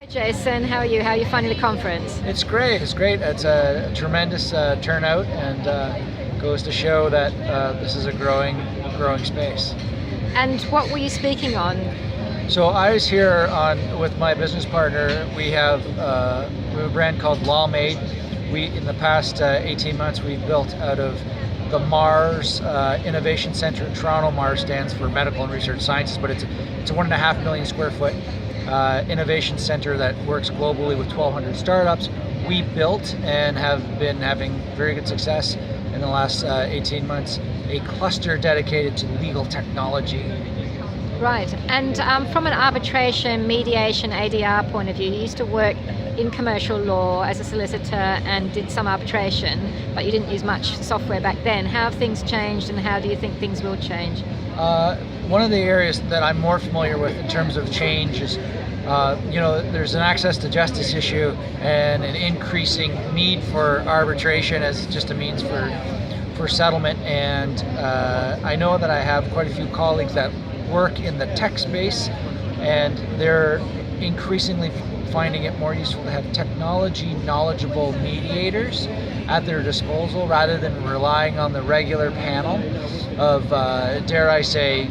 Jason, how are you? How are you finding the conference? It's great. It's great. It's a tremendous turnout, and goes to show that this is a growing space. And what were you speaking on? So I was here with my business partner. We have a brand called LawMade. In the past 18 months, we've built out of the Mars Innovation Center in Toronto. Mars stands for Medical and Research Sciences, but it's a 1.5 million square foot innovation center that works globally with 1,200 startups. We built and have been having very good success in the last 18 months, a cluster dedicated to legal technology. Right, and from an arbitration, mediation, ADR point of view, you used to work in commercial law as a solicitor and did some arbitration, but you didn't use much software back then. How have things changed, and how do you think things will change? One of the areas that I'm more familiar with in terms of change is, there's an access to justice issue and an increasing need for arbitration as just a means for settlement. And I know that I have quite a few colleagues that work in the tech space, and they're increasingly finding it more useful to have technology knowledgeable mediators at their disposal rather than relying on the regular panel of, dare I say,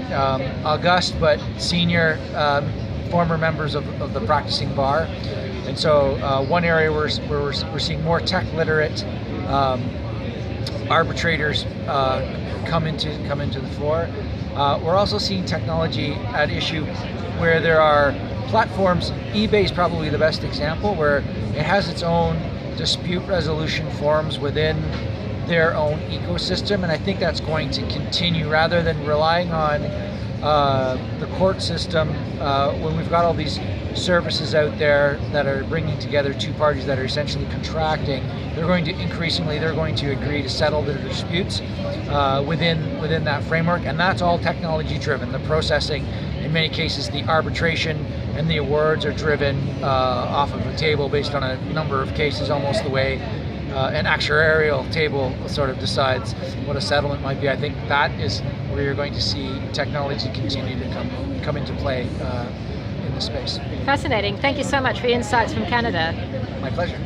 august but senior former members of the practicing bar. And so one area where we're seeing more tech literate arbitrators come into the fore. We're also seeing technology at issue where there are platforms. eBay is probably the best example, where it has its own dispute resolution forums within their own ecosystem, and I think that's going to continue rather than relying on the court system. When we've got all these services out there that are bringing together two parties that are essentially contracting, they're going to agree to settle their disputes within that framework, and that's all technology driven. The processing, in many cases, the arbitration and the awards are driven off of a table based on a number of cases, almost the way an actuarial table sort of decides what a settlement might be. I think that is where you're going to see technology continue to come into play in the space. Fascinating. Thank you so much for your insights from Canada. My pleasure.